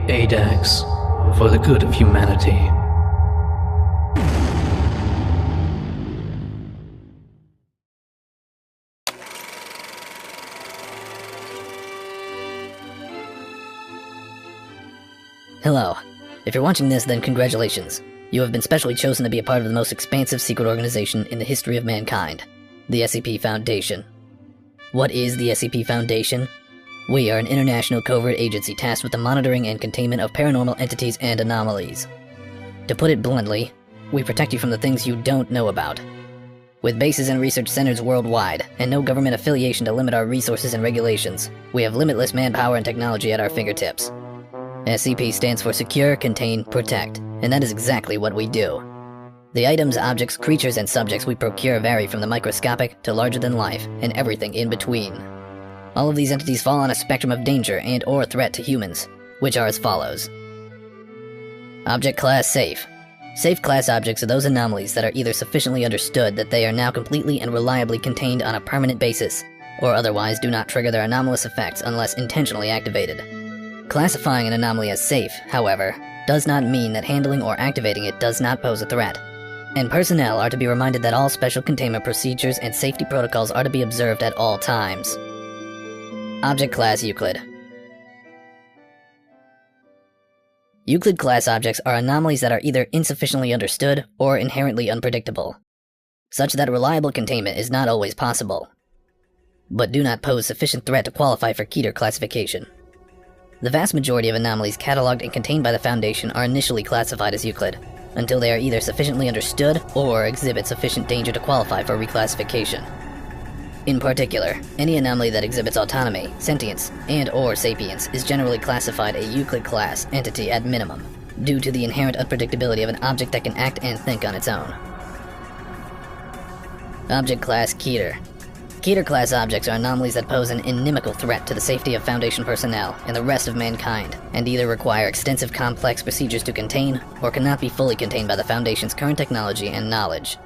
ADAX, for the good of humanity. Hello. If you're watching this, then congratulations. You have been specially chosen to be a part of the most expansive secret organization in the history of mankind, the SCP Foundation. What is the SCP Foundation? We are an international covert agency tasked with the monitoring and containment of paranormal entities and anomalies. To put it bluntly, we protect you from the things you don't know about. With bases and research centers worldwide, and no government affiliation to limit our resources and regulations, we have limitless manpower and technology at our fingertips. SCP stands for Secure, Contain, Protect, and that is exactly what we do. The items, objects, creatures, and subjects we procure vary from the microscopic to larger than life, and everything in between. All of these entities fall on a spectrum of danger and or threat to humans, which are as follows. Object Class Safe. Safe class objects are those anomalies that are either sufficiently understood that they are now completely and reliably contained on a permanent basis, or otherwise do not trigger their anomalous effects unless intentionally activated. Classifying an anomaly as safe, however, does not mean that handling or activating it does not pose a threat, and personnel are to be reminded that all special containment procedures and safety protocols are to be observed at all times. Object Class Euclid. Euclid class objects are anomalies that are either insufficiently understood or inherently unpredictable, such that reliable containment is not always possible, but do not pose sufficient threat to qualify for Keter classification. The vast majority of anomalies cataloged and contained by the Foundation are initially classified as Euclid, until they are either sufficiently understood or exhibit sufficient danger to qualify for reclassification. In particular, any anomaly that exhibits autonomy, sentience, and or sapience is generally classified a Euclid class entity at minimum, due to the inherent unpredictability of an object that can act and think on its own. Object Class Keter. Keter class objects are anomalies that pose an inimical threat to the safety of Foundation personnel and the rest of mankind, and either require extensive complex procedures to contain, or cannot be fully contained by the Foundation's current technology and knowledge.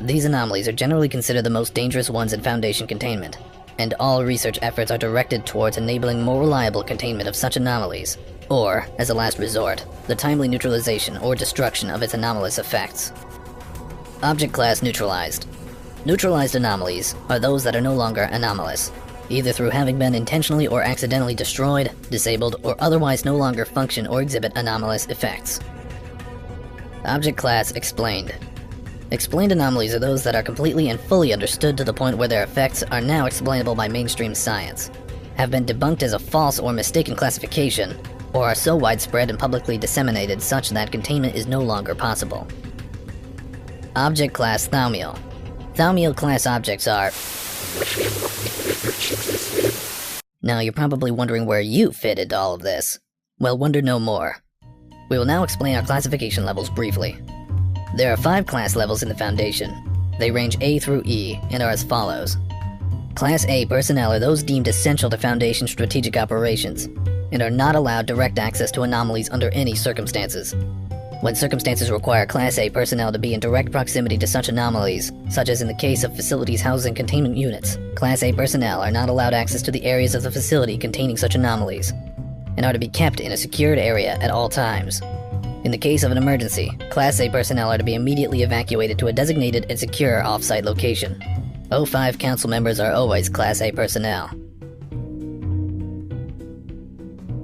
These anomalies are generally considered the most dangerous ones in Foundation containment, and all research efforts are directed towards enabling more reliable containment of such anomalies, or, as a last resort, the timely neutralization or destruction of its anomalous effects. Object Class Neutralized. Neutralized anomalies are those that are no longer anomalous, either through having been intentionally or accidentally destroyed, disabled, or otherwise no longer function or exhibit anomalous effects. Object Class Explained. Explained anomalies are those that are completely and fully understood to the point where their effects are now explainable by mainstream science, have been debunked as a false or mistaken classification, or are so widespread and publicly disseminated such that containment is no longer possible. Object Class Thaumiel. Thaumiel class objects are... Now you're probably wondering where you fit into all of this. Well, wonder no more. We will now explain our classification levels briefly. There are 5 class levels in the Foundation. They range A through E and are as follows. Class A personnel are those deemed essential to Foundation strategic operations, and are not allowed direct access to anomalies under any circumstances. When circumstances require Class A personnel to be in direct proximity to such anomalies, such as in the case of facilities housing containment units, Class A personnel are not allowed access to the areas of the facility containing such anomalies, and are to be kept in a secured area at all times. In the case of an emergency, Class A personnel are to be immediately evacuated to a designated and secure off-site location. O5 Council members are always Class A personnel.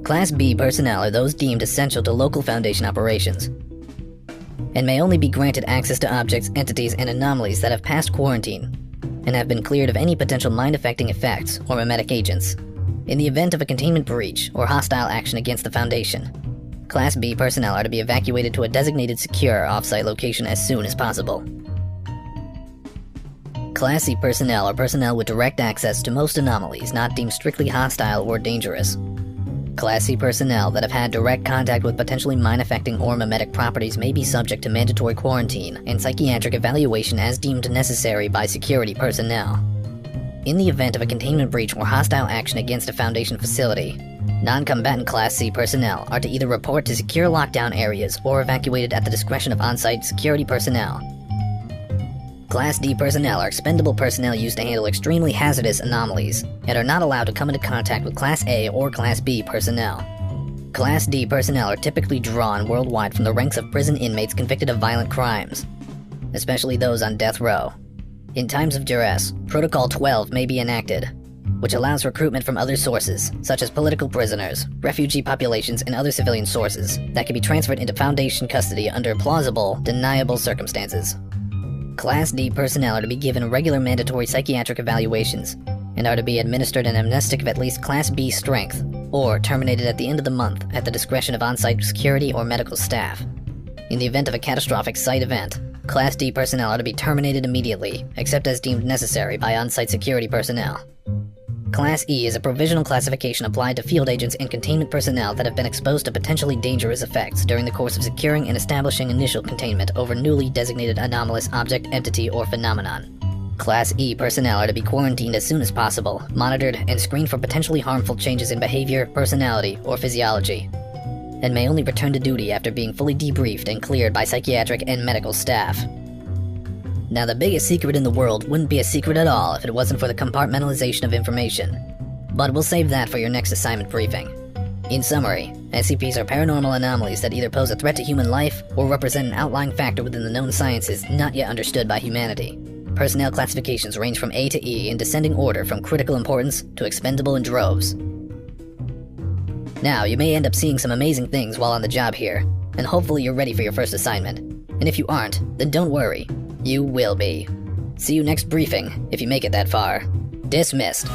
Class B personnel are those deemed essential to local Foundation operations, and may only be granted access to objects, entities, and anomalies that have passed quarantine, and have been cleared of any potential mind-affecting effects or mimetic agents. In the event of a containment breach or hostile action against the Foundation, Class B personnel are to be evacuated to a designated secure off-site location as soon as possible. Class C personnel are personnel with direct access to most anomalies not deemed strictly hostile or dangerous. Class C personnel that have had direct contact with potentially mind-affecting or mimetic properties may be subject to mandatory quarantine and psychiatric evaluation as deemed necessary by security personnel. In the event of a containment breach or hostile action against a Foundation facility, non-combatant Class C personnel are to either report to secure lockdown areas or evacuated at the discretion of on-site security personnel. Class D personnel are expendable personnel used to handle extremely hazardous anomalies and are not allowed to come into contact with Class A or Class B personnel. Class D personnel are typically drawn worldwide from the ranks of prison inmates convicted of violent crimes, especially those on death row. In times of duress, Protocol 12 may be enacted, which allows recruitment from other sources, such as political prisoners, refugee populations, and other civilian sources, that can be transferred into Foundation custody under plausible, deniable circumstances. Class D personnel are to be given regular mandatory psychiatric evaluations, and are to be administered an amnestic of at least Class B strength, or terminated at the end of the month at the discretion of on-site security or medical staff. In the event of a catastrophic site event, Class D personnel are to be terminated immediately, except as deemed necessary by on-site security personnel. Class E is a provisional classification applied to field agents and containment personnel that have been exposed to potentially dangerous effects during the course of securing and establishing initial containment over newly designated anomalous object, entity, or phenomenon. Class E personnel are to be quarantined as soon as possible, monitored, and screened for potentially harmful changes in behavior, personality, or physiology, and may only return to duty after being fully debriefed and cleared by psychiatric and medical staff. Now, the biggest secret in the world wouldn't be a secret at all if it wasn't for the compartmentalization of information. But we'll save that for your next assignment briefing. In summary, SCPs are paranormal anomalies that either pose a threat to human life or represent an outlying factor within the known sciences not yet understood by humanity. Personnel classifications range from A to E in descending order from critical importance to expendable in droves. Now, you may end up seeing some amazing things while on the job here, and hopefully you're ready for your first assignment. And if you aren't, then don't worry. You will be. See you next briefing, if you make it that far. Dismissed.